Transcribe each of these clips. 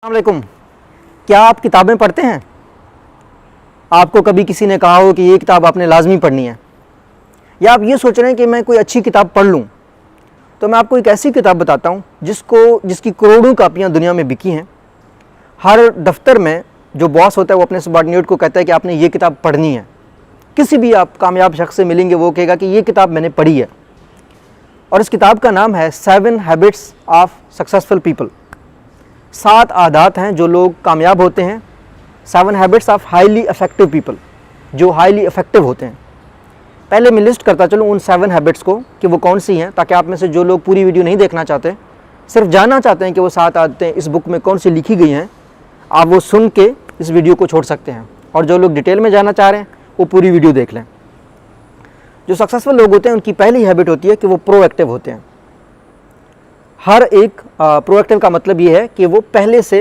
अस्सलामुअलैकुम। क्या आप किताबें पढ़ते हैं? आपको कभी किसी ने कहा हो कि ये किताब आपने लाजमी पढ़नी है, या आप ये सोच रहे हैं कि मैं कोई अच्छी किताब पढ़ लूँ, तो मैं आपको एक ऐसी किताब बताता हूँ जिसकी करोड़ों कापियाँ दुनिया में बिकी हैं। हर दफ्तर में जो बॉस होता है वो अपने सबॉर्डिनेट को कहता है कि आपने ये किताब पढ़नी है। किसी भी आप कामयाब शख्स से मिलेंगे वो कहेगा कि ये किताब मैंने पढ़ी है, और इस किताब का नाम है 7 हैबिट्स ऑफ सक्सेसफुल पीपल। 7 आदत हैं जो लोग कामयाब होते हैं। 7 habits of highly effective people, जो हाईली इफेक्टिव होते हैं। पहले मैं लिस्ट करता चलूँ उन 7 हैबिट्स को कि वो कौन सी हैं, ताकि आप में से जो लोग पूरी वीडियो नहीं देखना चाहते, सिर्फ जानना चाहते हैं कि वो 7 आदतें इस बुक में कौन सी लिखी गई हैं, आप वो सुन के इस वीडियो को छोड़ सकते हैं। और जो लोग डिटेल में जानना चाह रहे हैं वो पूरी वीडियो देख लें। जो सक्सेसफुल लोग होते हैं उनकी पहली हैबिट होती है कि वो प्रोएक्टिव होते हैं। हर एक प्रोएक्टिव का मतलब ये है कि वो पहले से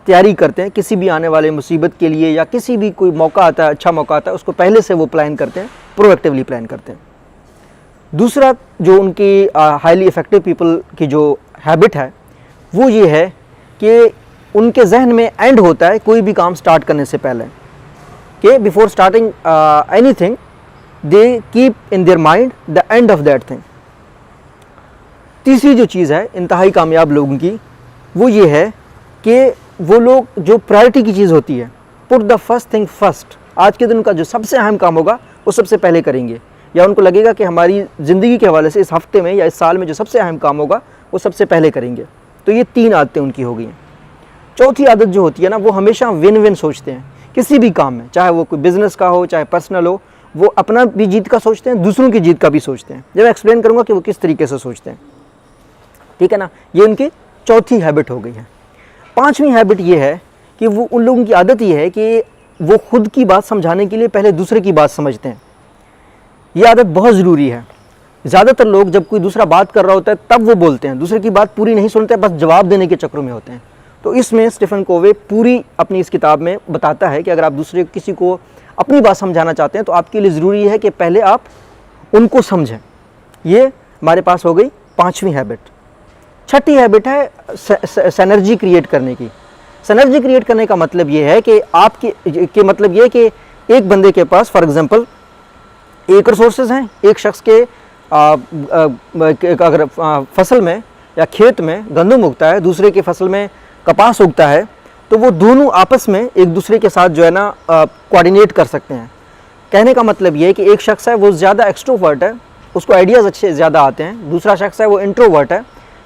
तैयारी करते हैं किसी भी आने वाले मुसीबत के लिए, या किसी भी कोई मौका आता है, अच्छा मौका आता है, उसको पहले से वो प्लान करते हैं, प्रोएक्टिवली प्लान करते हैं। दूसरा जो उनकी हाईली इफेक्टिव पीपल की जो हैबिट है वो ये है कि उनके जहन में एंड होता है कोई भी काम स्टार्ट करने से पहले, कि before starting anything they keep in their mind the end of that thing. तीसरी जो चीज़ है इंतहाई कामयाब लोगों की, वो ये है कि वो लोग जो प्रायोरिटी की चीज़ होती है, put the first thing first. आज के दिन उनका जो सबसे अहम काम होगा वो सबसे पहले करेंगे, या उनको लगेगा कि हमारी ज़िंदगी के हवाले से इस हफ्ते में या इस साल में जो सबसे अहम काम होगा वो सबसे पहले करेंगे। तो ये 3 आदतें उनकी हो गई हैं। चौथी आदत जो होती है ना, वो हमेशा विन विन सोचते हैं किसी भी काम में, चाहे वो कोई बिज़नेस का हो, चाहे पर्सनल हो। वो अपना भी जीत का सोचते हैं, दूसरों की जीत का भी सोचते हैं। जब मैं एक्सप्लेन करूँगा कि वो किस तरीके से सोचते हैं, ठीक है ना। ये उनकी चौथी हैबिट हो गई है। 5वीं हैबिट ये है कि वो उन लोगों की आदत ये है कि वो खुद की बात समझाने के लिए पहले दूसरे की बात समझते हैं। ये आदत बहुत ज़रूरी है। ज़्यादातर लोग जब कोई दूसरा बात कर रहा होता है तब वो बोलते हैं, दूसरे की बात पूरी नहीं सुनते, बस जवाब देने के चक्रों में होते हैं। तो इसमें स्टीफन कोवे पूरी अपनी इस किताब में बताता है कि अगर आप दूसरे किसी को अपनी बात समझाना चाहते हैं तो आपके लिए ज़रूरी है कि पहले आप उनको समझें। ये हमारे पास हो गई 5वीं हैबिट। छठी हैबिट है सिनर्जी क्रिएट करने की। सिनर्जी क्रिएट करने का मतलब ये है कि आपके मतलब ये है कि एक बंदे के पास फॉर एग्जांपल एक रिसोर्सेज हैं, एक शख्स के अगर फसल में या खेत में गंदम उगता है, दूसरे की फसल में कपास उगता है, तो वो दोनों आपस में एक दूसरे के साथ जो है ना कोऑर्डिनेट कर सकते हैं। कहने का मतलब ये है कि एक शख्स है वो ज़्यादा एक्सट्रोवर्ट है, उसको आइडियाज़ अच्छे ज़्यादा आते हैं। दूसरा शख्स है वो इंट्रोवर्ट है,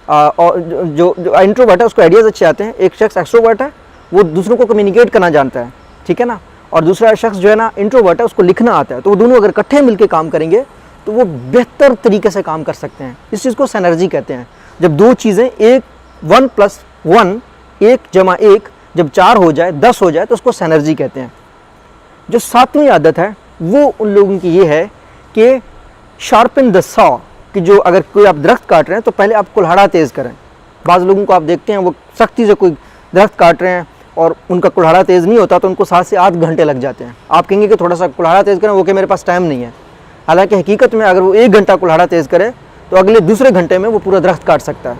और जो इंट्रोवर्ट है उसको आइडियाज़ अच्छे आते हैं। एक शख्स एक्सट्रोवर्ट है, वो दूसरों को कम्युनिकेट करना जानता है, ठीक है ना। और दूसरा शख्स जो है ना इंट्रोवर्ट है, उसको लिखना आता है। तो वो दोनों अगर इकट्ठे मिलकर काम करेंगे तो वो बेहतर तरीके से काम कर सकते हैं। इस चीज़ को सिनर्जी कहते हैं। जब दो चीज़ें 1 + 1 1 + 1 जब 4 हो जाए, 10 हो जाए, तो उसको सिनर्जी कहते हैं। जो 7वीं आदत है वो उन लोगों की ये है कि शार्पन द सॉ, कि जो अगर कोई आप दरख्त काट रहे हैं तो पहले आप कुल्हाड़ा तेज़ करें। बाज़ लोगों को आप देखते हैं वो सख्ती से कोई दरख्त काट रहे हैं और उनका कुल्हाड़ा तेज़ नहीं होता, तो उनको 7 से 8 घंटे लग जाते हैं। आप कहेंगे कि थोड़ा सा कुल्हाड़ा तेज़ करें, वो कि मेरे पास टाइम नहीं है। हालांकि हकीकत में अगर वो 1 घंटा कुल्हाड़ा तेज़ करे तो अगले दूसरे घंटे में वो पूरा दरख्त काट सकता है।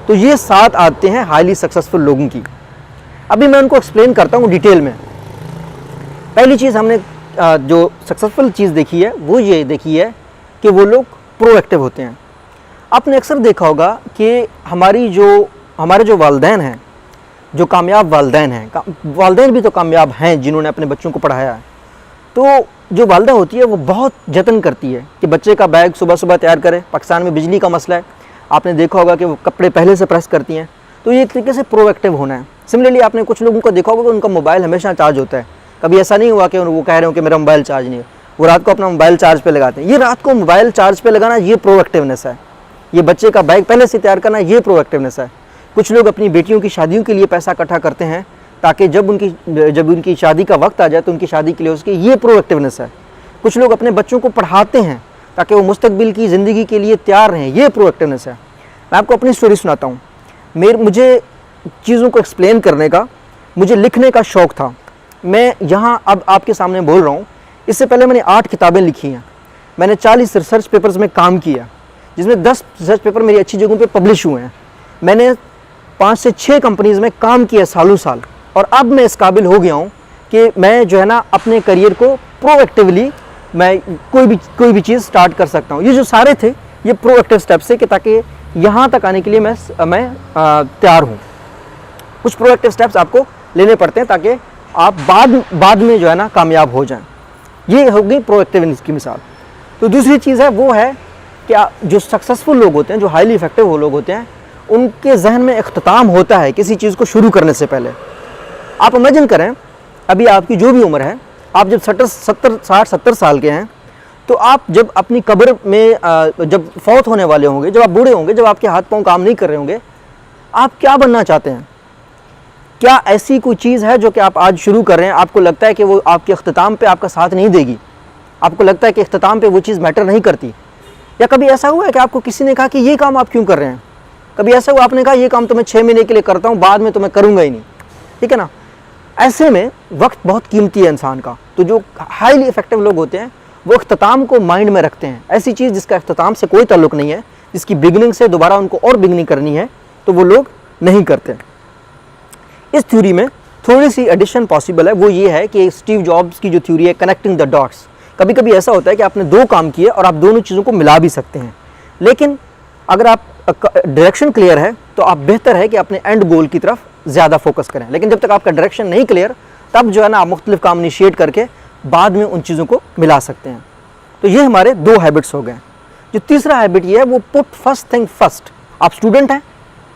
तो ये 7 आदतें हैं हाईली सक्सेसफुल लोगों की। अभी मैं उनको एक्सप्लेन करता हूँ डिटेल में। पहली चीज़ हमने जो सक्सेसफुल चीज़ देखी है वो ये देखी है कि वो लोग प्रोएक्टिव होते हैं। आपने अक्सर देखा होगा कि हमारे जो वालिदैन हैं, जो कामयाब वालिदैन हैं, वालिदैन भी तो कामयाब हैं जिन्होंने अपने बच्चों को पढ़ाया है। तो जो वालिदा होती है वो बहुत जतन करती है कि बच्चे का बैग सुबह सुबह तैयार करे। पाकिस्तान में बिजली का मसला है, आपने देखा होगा कि वो कपड़े पहले से प्रेस करती हैं। तो ये एक तरीके से प्रोएक्टिव होना है। सिमिलरली आपने कुछ लोगों को देखा होगा कि उनका मोबाइल हमेशा चार्ज होता है। कभी ऐसा नहीं हुआ कि वो कह रहे हो कि मेरा मोबाइल चार्ज नहीं है, वो रात को अपना मोबाइल चार्ज पे लगाते हैं। ये रात को मोबाइल चार्ज पे लगाना ये प्रोएक्टिवनेस है। ये बच्चे का बैग पहले से तैयार करना ये प्रोएक्टिवनेस है। कुछ लोग अपनी बेटियों की शादियों के लिए पैसा इकट्ठा करते हैं ताकि जब उनकी शादी का वक्त आ जाए तो उनकी शादी के लिए उसकी ये प्रोएक्टिवनेस है। कुछ लोग अपने बच्चों को पढ़ाते हैं ताकि वो मुस्तकबिल की ज़िंदगी के लिए तैयार रहें, ये प्रोएक्टिवनेस है। मैं आपको अपनी स्टोरी सुनाता हूँ। मुझे चीज़ों को एक्सप्लेन करने का, मुझे लिखने का शौक़ था। मैं यहाँ अब आपके सामने बोल रहा हूँ। इससे पहले मैंने 8 किताबें लिखी हैं। मैंने 40 रिसर्च पेपर्स में काम किया, जिसमें 10 रिसर्च पेपर मेरी अच्छी जगहों पे पब्लिश हुए हैं। मैंने 5 से 6 कंपनीज़ में काम किया सालों साल, और अब मैं इस काबिल हो गया हूँ कि मैं जो है ना अपने करियर को प्रोएक्टिवली मैं कोई भी चीज़ स्टार्ट कर सकता हूँ। ये जो सारे थे ये प्रोएक्टिव स्टेप्स है कि ताकि यहाँ तक आने के लिए मैं तैयार हूँ। कुछ प्रोएक्टिव स्टेप्स आपको लेने पड़ते हैं ताकि आप बाद में जो है ना कामयाब हो जाएं। ये होगी प्रोएक्टिव की मिसाल। तो दूसरी चीज़ है वो है कि जो सक्सेसफुल लोग होते हैं, जो हाईली इफेक्टिव वो लोग होते हैं, उनके जहन में इख्तिताम होता है किसी चीज़ को शुरू करने से पहले। आप इमेजिन करें, अभी आपकी जो भी उम्र है, आप जब 60-70 साल के हैं, तो आप जब अपनी कब्र में जब फौत होने वाले होंगे, जब आप बूढ़े होंगे, जब आपके हाथ पांव काम नहीं कर रहे होंगे, आप क्या बनना चाहते हैं? क्या ऐसी कोई चीज़ है जो कि आप आज शुरू कर रहे हैं, आपको लगता है कि वो आपके इख्तिताम पे आपका साथ नहीं देगी, आपको लगता है कि इख्तिताम पे वो चीज़ मैटर नहीं करती? या कभी ऐसा हुआ है कि आपको किसी ने कहा कि ये काम आप क्यों कर रहे हैं? कभी ऐसा हुआ आपने कहा ये काम तो मैं 6 महीने के लिए करता हूँ, बाद में तो मैं करूँगा ही नहीं, ठीक है ना? ऐसे में वक्त बहुत कीमती है इंसान का। तो जो हाईली इफेक्टिव लोग होते हैं वो इख्तिताम को माइंड में रखते हैं। ऐसी चीज़ जिसका इख्तिताम से कोई ताल्लुक़ नहीं है, जिसकी बिगनिंग से दोबारा उनको और बिगनिंग करनी है, तो वो लोग नहीं करते। इस थ्योरी में थोड़ी सी एडिशन पॉसिबल है, वो ये है कि स्टीव जॉब्स की जो थ्योरी है कनेक्टिंग द डॉट्स। कभी कभी ऐसा होता है कि आपने 2 काम किए और आप दोनों चीज़ों को मिला भी सकते हैं, लेकिन अगर आप डायरेक्शन क्लियर है तो आप बेहतर है कि अपने एंड गोल की तरफ ज़्यादा फोकस करें। लेकिन जब तक आपका डायरेक्शन नहीं क्लियर, तब जो है ना आप मुख्तलिफ काम इनिशिएट करके बाद में उन चीज़ों को मिला सकते हैं। तो ये हमारे 2 हैबिट्स हो गए। जो तीसरा हैबिट ये है वो पुट फर्स्ट थिंग फर्स्ट। आप स्टूडेंट हैं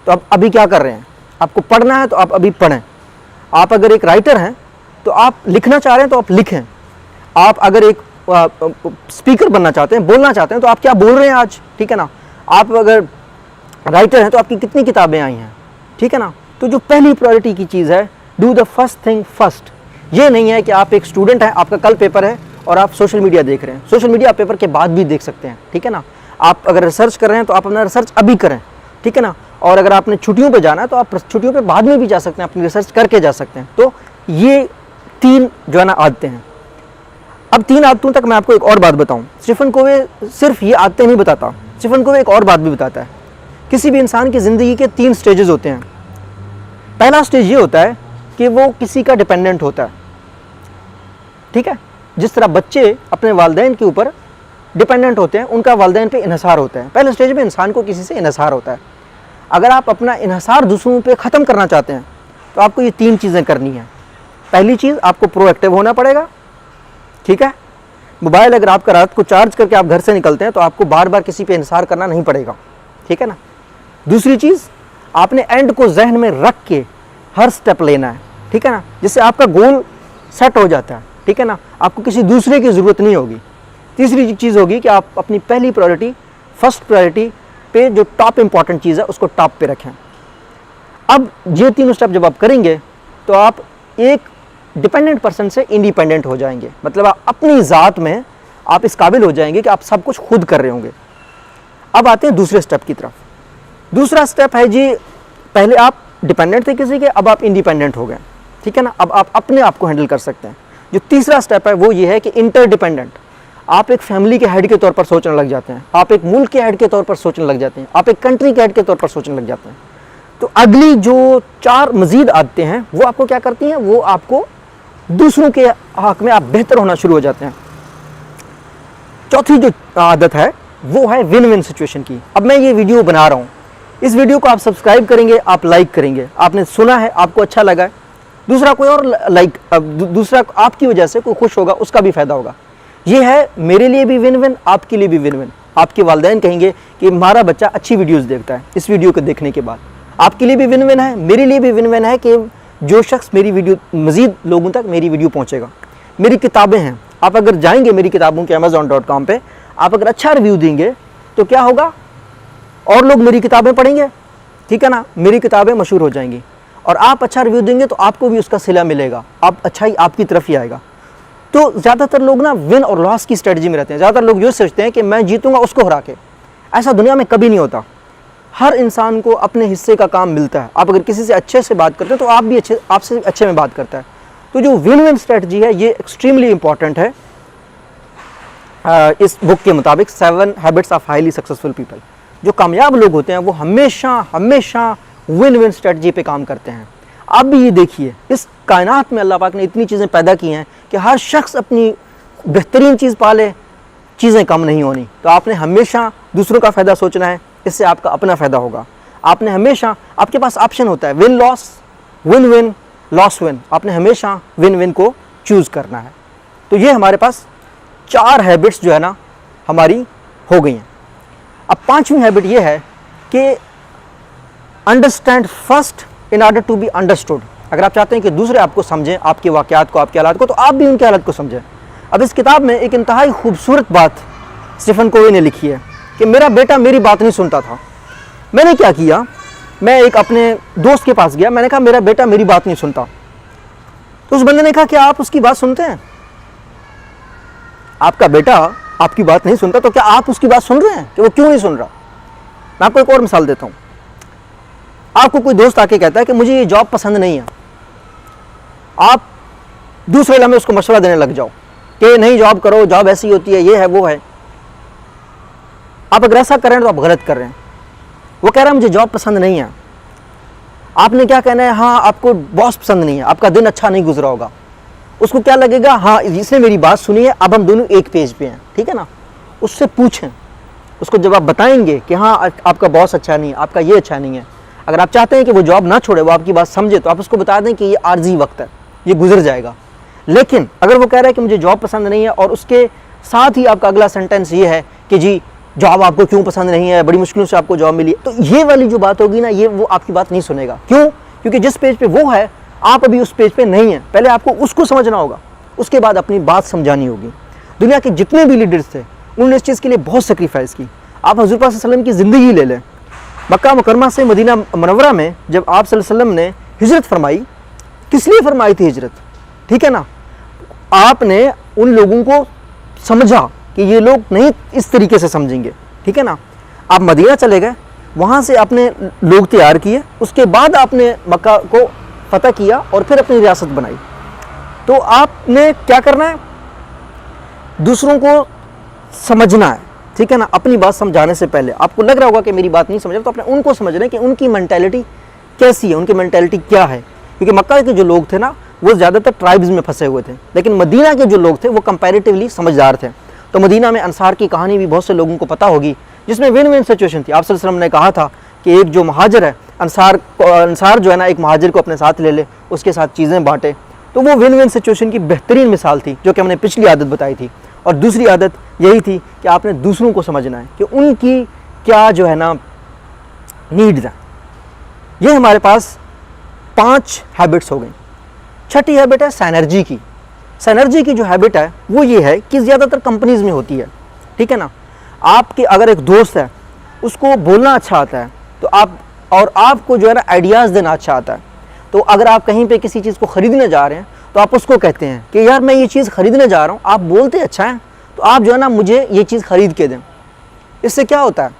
तो आप अभी क्या कर रहे हैं? आपको पढ़ना है तो आप अभी पढ़ें। आप अगर एक राइटर हैं तो आप लिखना चाह रहे हैं तो आप लिखें। आप अगर एक स्पीकर बनना चाहते हैं, बोलना चाहते हैं, तो आप क्या बोल रहे हैं आज, ठीक है ना? आप अगर राइटर हैं तो आपकी कितनी किताबें आई हैं, ठीक है ना? तो जो पहली प्रायोरिटी की चीज़ है, do the first thing first. ये नहीं है कि आप एक स्टूडेंट हैं, आपका कल पेपर है और आप सोशल मीडिया देख रहे हैं। सोशल मीडिया आप पेपर के बाद भी देख सकते हैं, ठीक है ना? आप अगर रिसर्च कर रहे हैं तो आप अपना रिसर्च अभी करें, ठीक है ना? और अगर आपने छुट्टियों पे जाना है तो आप छुट्टियों पे बाद में भी जा सकते हैं, अपनी रिसर्च करके जा सकते हैं। तो ये 3 जो है ना आदतें हैं। अब 3 आदतों तक मैं आपको एक और बात बताऊं। स्टीफन कोवे सिर्फ ये आदतें नहीं बताता, स्टीफन कोवे एक और बात भी बताता है। किसी भी इंसान की ज़िंदगी के 3 स्टेजेस होते हैं। पहला स्टेज ये होता है कि वो किसी का डिपेंडेंट होता है, ठीक है? जिस तरह बच्चे अपने वालिदैन के ऊपर डिपेंडेंट होते हैं, उनका वालिदैन पे इन्हिसार होता है। पहले स्टेज में इंसान को किसी से इन्हिसार होता है। अगर आप अपना इन्हिसार दूसरों पे ख़त्म करना चाहते हैं तो आपको ये 3 चीज़ें करनी है। पहली चीज़, आपको प्रोएक्टिव होना पड़ेगा, ठीक है? मोबाइल अगर आपका रात को चार्ज करके आप घर से निकलते हैं तो आपको बार बार किसी पे इन्हिसार करना नहीं पड़ेगा, ठीक है ना? दूसरी चीज़, आपने एंड को जहन में रख के हर स्टेप लेना है, ठीक है ना? जिससे आपका गोल सेट हो जाता है, ठीक है ना? आपको किसी दूसरे की ज़रूरत नहीं होगी। तीसरी चीज़ होगी कि आप अपनी पहली प्रायोरिटी, फर्स्ट प्रायोरिटी पे जो टॉप इंपॉर्टेंट चीज़ है उसको टॉप पे रखें। अब ये 3 स्टेप जब आप करेंगे तो आप एक डिपेंडेंट पर्सन से इंडिपेंडेंट हो जाएंगे। मतलब आप अपनी ज़ात में आप इस काबिल हो जाएंगे कि आप सब कुछ खुद कर रहे होंगे। अब आते हैं दूसरे स्टेप की तरफ। दूसरा स्टेप है जी, पहले आप डिपेंडेंट थे किसी के, अब आप इंडिपेंडेंट हो गए, ठीक है ना? अब आप अपने आप को हैंडल कर सकते हैं। जो तीसरा स्टेप है वो ये है कि इंटरडिपेंडेंट। आप एक फैमिली के हेड के तौर पर सोचने लग जाते हैं, आप एक मुल्क के हेड के तौर पर सोचने लग जाते हैं, आप एक कंट्री के हेड के तौर पर सोचने लग जाते हैं। तो अगली जो 4 मजीद आदतें हैं वो आपको क्या करती हैं? वो आपको दूसरों के हक में आप बेहतर होना शुरू हो जाते हैं। चौथी जो आदत है वो है विन विन सिचुएशन की। अब मैं ये वीडियो बना रहा हूँ, इस वीडियो को आप सब्सक्राइब करेंगे, आप लाइक करेंगे, आपने सुना है, आपको अच्छा लगा है, दूसरा कोई और दूसरा आपकी वजह से कोई खुश होगा, उसका भी फ़ायदा होगा। ये है मेरे लिए भी विन विन, आपके लिए भी विन विन। आपके वालिदैन कहेंगे कि हमारा बच्चा अच्छी वीडियोस देखता है, इस वीडियो को देखने के बाद आपके लिए भी विन विन है, मेरे लिए भी विन विन है कि जो शख्स मेरी वीडियो मज़ीद लोगों तक मेरी वीडियो पहुँचेगा। मेरी किताबें हैं, आप अगर जाएंगे मेरी किताबों के amazon.com पे, आप अगर अच्छा रिव्यू देंगे तो क्या होगा? और लोग मेरी किताबें पढ़ेंगे, ठीक है ना? मेरी किताबें मशहूर हो जाएंगी। और आप अच्छा रिव्यू देंगे तो आपको भी उसका सिला मिलेगा, आप अच्छा ही आपकी तरफ ही आएगा। तो ज़्यादातर लोग ना विन और लॉस की स्ट्रेटजी में रहते हैं। ज़्यादातर लोग ये सोचते हैं कि मैं जीतूंगा उसको हरा के। ऐसा दुनिया में कभी नहीं होता। हर इंसान को अपने हिस्से का काम मिलता है। आप अगर किसी से अच्छे से बात करते हैं तो आप भी आपसे अच्छे में बात करता है। तो जो विन विन स्ट्रेटजी है ये एक्सट्रीमली इंपॉर्टेंट है इस बुक के मुताबिक, 7 habits of highly successful people. जो कामयाब लोग होते हैं वो हमेशा विन विन स्ट्रेटजी पे काम करते हैं। आप भी ये देखिए, इस कायनात में अल्लाह पाक ने इतनी चीज़ें पैदा की हैं कि हर शख्स अपनी बेहतरीन चीज़ पाले, चीज़ें कम नहीं होनी। तो आपने हमेशा दूसरों का फ़ायदा सोचना है, इससे आपका अपना फ़ायदा होगा। आपने हमेशा, आपके पास ऑप्शन होता है win loss, win win, loss win. आपने हमेशा विन विन को चूज़ करना है। तो ये हमारे पास 4 हैबिट्स जो है ना हमारी हो गई हैं। अब 5वीं हैबिट ये है कि understand first in order to be understood. अगर आप चाहते हैं कि दूसरे आपको समझें, आपके वाक़यात को, आपके हालात को, तो आप भी उनके हालात को समझें। अब इस किताब में एक इंतहाई खूबसूरत बात स्टीफन कोवी ने लिखी है कि मेरा बेटा मेरी बात नहीं सुनता था। मैंने क्या किया, मैं एक अपने दोस्त के पास गया, मैंने कहा मेरा बेटा मेरी बात नहीं सुनता। तो उस बंदे ने कहा क्या आप उसकी बात सुनते हैं? आपका बेटा आपकी बात नहीं सुनता तो क्या आप उसकी बात सुन रहे हैं कि वो क्यों नहीं सुन रहा? मैं आपको एक और मिसाल देता हूँ। आपको कोई दोस्त आके कहता है कि मुझे ये जॉब पसंद नहीं है, आप दूसरे लम्हे उसको मशवरा देने लग जाओ कि नहीं जॉब करो, जॉब ऐसी होती है, ये है वो है। आप अगर ऐसा कर रहे हैं तो आप गलत कर रहे हैं। वो कह रहा है मुझे जॉब पसंद नहीं है, आपने क्या कहना है, हाँ आपको बॉस पसंद नहीं है, आपका दिन अच्छा नहीं गुजरा होगा। उसको क्या लगेगा, हाँ इसने मेरी बात सुनी है, अब हम दोनों एक पेज पे हैं, ठीक है ना। उससे पूछें, उसको जब आप बताएंगे कि हाँ आपका बॉस अच्छा नहीं है, आपका ये अच्छा नहीं है, अगर आप चाहते हैं कि वो जॉब ना छोड़े, वो आपकी बात समझे, तो आप उसको बता दें कि ये आर्जी वक्त है, ये गुजर जाएगा। लेकिन अगर वो कह रहा है कि मुझे जॉब पसंद नहीं है और उसके साथ ही आपका अगला सेंटेंस ये है कि जी जॉब आपको क्यों पसंद नहीं है, बड़ी मुश्किलों से आपको जॉब मिली, तो ये वाली जो बात होगी ना, ये वो आपकी बात नहीं सुनेगा। क्यों? क्योंकि जिस पेज पे वो है आप अभी उस पेज पे नहीं हैं। पहले आपको उसको समझना होगा, उसके बाद अपनी बात समझानी होगी। दुनिया के जितने भी लीडर्स थे उन्होंने इस चीज़ के लिए बहुत सेक्रीफाइस की। आप हज़रत पाक सल्लल्लाहु अलैहि वसल्लम की ज़िंदगी ले लें। मक्का मुकरमा से मदीना मुनव्वरा में जब आप सल्लल्लाहु अलैहि वसल्लम ने हिजरत फरमाई, किस लिए फरमाई थी हिजरत? ठीक है ना, आपने उन लोगों को समझा कि ये लोग नहीं इस तरीके से समझेंगे, ठीक है ना। आप मदीना चले गए, वहाँ से आपने लोग तैयार किए, उसके बाद आपने मक्का को फतह किया और फिर अपनी रियासत बनाई। तो आपने क्या करना है, दूसरों को समझना है, ठीक है ना। अपनी बात समझाने से पहले आपको लग रहा होगा कि मेरी बात नहीं समझ रहा, तो अपने उनको समझना है कि उनकी मेंटालिटी कैसी है, उनकी मेंटालिटी क्या है। क्योंकि मक्का के जो लोग थे ना वो ज़्यादातर ट्राइब्स में फंसे हुए थे, लेकिन मदीना के जो लोग थे वो कंपैरेटिवली समझदार थे। तो मदीना में अंसार की कहानी भी बहुत से लोगों को पता होगी, जिसमें विन विन सिचुएशन थी। आप सल्लल्लाहु अलैहि वसल्लम ने कहा था कि एक जो महाजिर है, अंसार जो है ना एक महाजिर को अपने साथ ले ले, उसके साथ चीज़ें बांटे। तो वो विन विन सिचुएशन की बेहतरीन मिसाल थी, जो कि हमने पिछली आदत बताई थी। और दूसरी आदत यही थी कि आपने दूसरों को समझना है कि उनकी क्या जो है ना नीड्स हैं। ये हमारे पास 5 हैबिट्स हो गई। छठी हैबिट है सैनर्जी की। सैनर्जी की जो हैबिट है वो ये है कि ज़्यादातर कंपनीज़ में होती है, ठीक है ना। आपके अगर एक दोस्त है, उसको बोलना अच्छा आता है, तो आपको जो है ना आइडियाज़ देना अच्छा आता है। तो अगर आप कहीं पे किसी चीज़ को ख़रीदने जा रहे हैं तो आप उसको कहते हैं कि यार मैं ये चीज़ ख़रीदने जा रहा हूँ, आप बोलते अच्छा हैं, तो आप जो है ना मुझे ये चीज़ ख़रीद के दें। इससे क्या होता है,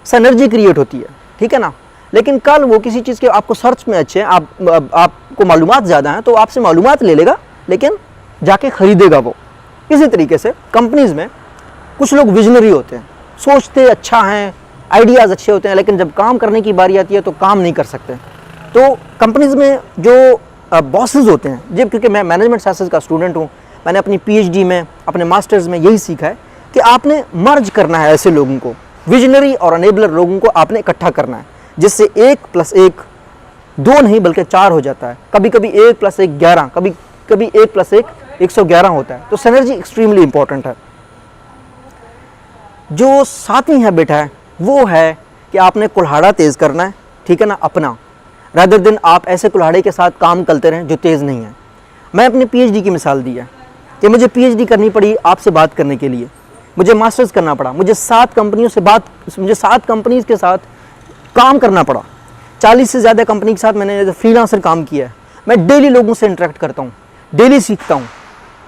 सैनर्जी क्रिएट होती है, ठीक है ना। लेकिन कल वो किसी चीज़ के आपको सर्च में अच्छे हैं, आपको मालूमात ज़्यादा हैं, तो आपसे मालूमात ले लेगा लेकिन जाके ख़रीदेगा वो। इसी तरीके से कंपनीज़ में कुछ लोग विजनरी होते हैं, सोचते अच्छा हैं, आइडियाज़ अच्छे होते हैं, लेकिन जब काम करने की बारी आती है तो काम नहीं कर सकते। तो कंपनीज़ में जो बॉसेस होते हैं, जब क्योंकि मैं मैनेजमेंट साइंसेस का स्टूडेंट हूँ, मैंने अपनी पीएचडी में, अपने मास्टर्स में यही सीखा है कि आपने मर्ज करना है ऐसे लोगों को, विजनरी और अनेबलर लोगों को आपने इकट्ठा करना है, जिससे 1 + 1 2 नहीं बल्कि 4 हो जाता है। कभी कभी 1 + 1 11, कभी कभी 1 + 1 111 होता है। तो सिनर्जी एक्सट्रीमली इंपॉर्टेंट है। जो 7वीं हैबिट है वो है कि आपने कुल्हाड़ा तेज़ करना है, ठीक है ना, अपना, रादर दिन आप ऐसे कुल्हाड़े के साथ काम करते रहें जो तेज़ नहीं है। मैं अपनी पीएचडी की मिसाल दी है कि मुझे पीएचडी करनी पड़ी आपसे बात करने के लिए, मुझे मास्टर्स करना पड़ा, मुझे 7 कंपनीज़ के साथ काम करना पड़ा। 40 से ज़्यादा कंपनी के साथ मैंने फ्रीलांसर काम किया है। मैं डेली लोगों से इंटरेक्ट करता हूँ, डेली सीखता हूँ,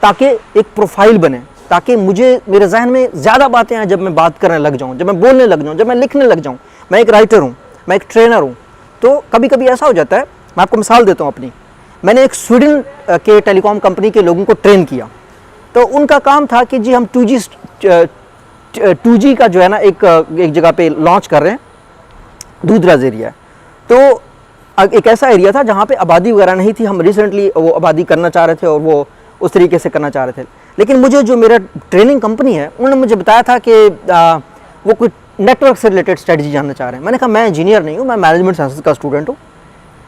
ताकि एक प्रोफाइल बने, ताकि मेरे जहन में ज़्यादा बातें आएँ जब मैं बात करने लग जाऊँ, जब मैं बोलने लग जाऊँ, जब मैं लिखने लग जाऊँ। मैं एक राइटर हूँ, मैं एक ट्रेनर हूँ। तो कभी कभी ऐसा हो जाता है, मैं आपको मिसाल देता हूँ अपनी। मैंने एक स्वीडन के टेलीकॉम कंपनी के लोगों को ट्रेन किया। तो उनका काम था कि जी हम 2G का जो है ना एक जगह पे लॉन्च कर रहे हैं, दूरदराज एरिया है। तो एक ऐसा एरिया था जहाँ पे आबादी वगैरह नहीं थी, हम रिसेंटली वो आबादी करना चाह रहे थे और वो उस तरीके से करना चाह रहे थे। लेकिन मुझे जो मेरा ट्रेनिंग कंपनी है उन्होंने मुझे बताया था कि वो कुछ नेटवर्क से रिलेटेड स्ट्रेटजी जानना चाह रहे हैं। मैंने कहा मैं इंजीनियर नहीं हूँ, मैं मैनेजमेंट साइंसेस का स्टूडेंट हूँ।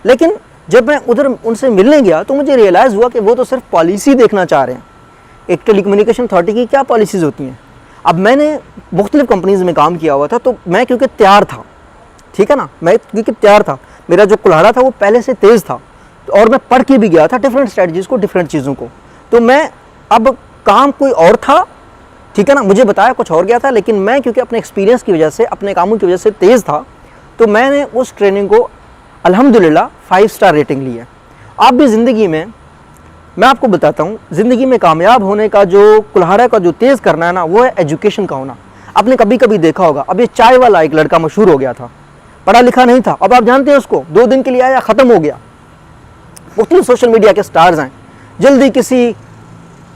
लेकिन जब मैं उधर उनसे मिलने गया तो मुझे रियलाइज़ हुआ कि वो तो सिर्फ पॉलिसी देखना चाह रहे हैं, एक टेलीकम्युनिकेशन अथॉरिटी की क्या पॉलिसीज़ होती हैं। अब मैंने मुख्तलिफ कंपनीज़ में काम किया हुआ था, तो मैं क्योंकि तैयार था, ठीक है ना, मैं क्योंकि तैयार था, मेरा जो कुल्हाड़ा था वो पहले से तेज़ था, तो और मैं पढ़ के भी गया था डिफरेंट स्ट्रेटजीज़ को, डिफरेंट चीज़ों को। तो मैं अब काम कोई और था, ठीक है ना, मुझे बताया कुछ और गया था, लेकिन मैं क्योंकि अपने एक्सपीरियंस की वजह से, अपने कामों की वजह से तेज़ था, तो मैंने उस ट्रेनिंग को अल्हम्दुलिल्लाह 5 स्टार रेटिंग ली है। आप भी ज़िंदगी में, मैं आपको बताता हूँ, ज़िंदगी में कामयाब होने का जो कुल्हाड़ा का जो तेज़ करना है ना, वो है एजुकेशन का होना। आपने कभी कभी देखा होगा, अब ये चाय वाला एक लड़का मशहूर हो गया था, पढ़ा लिखा नहीं था, अब आप जानते हैं उसको, 2 दिन के लिए आया, ख़त्म हो गया। मुख्तलिफ सोशल मीडिया के स्टार्स हैं, जल्दी किसी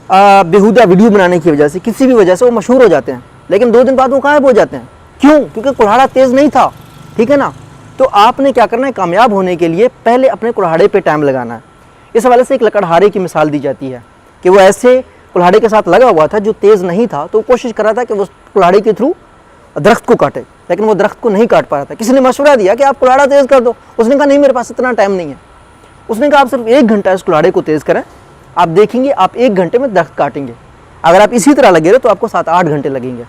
बेहुदा वीडियो बनाने की वजह से, किसी भी वजह से वो मशहूर हो जाते हैं, लेकिन 2 दिन बाद वो गायब हो जाते हैं। क्यों? क्योंकि कुल्हाड़ा तेज़ नहीं था, ठीक है ना। तो आपने क्या करना है, कामयाब होने के लिए पहले अपने कुल्हाड़े पे टाइम लगाना है। इस हवाले से एक लकड़हारे की मिसाल दी जाती है कि वो ऐसे कुल्हाड़े के साथ लगा हुआ था जो तेज़ नहीं था, तो कोशिश कर रहा था कि वो कुल्हाड़े के थ्रू दरख्त को काटे, लेकिन वो दरख्त को नहीं काट पा रहा था। किसी ने मशवरा दिया कि आप कुल्हाड़ा तेज़ कर दो, उसने कहा नहीं मेरे पास इतना टाइम नहीं है। उसने कहा आप सिर्फ 1 घंटा इस कुल्हाड़े को तेज़ करें, आप देखेंगे आप 1 घंटे में दरख्त काटेंगे। अगर आप इसी तरह लगे रहे तो आपको 7-8 घंटे लगेंगे।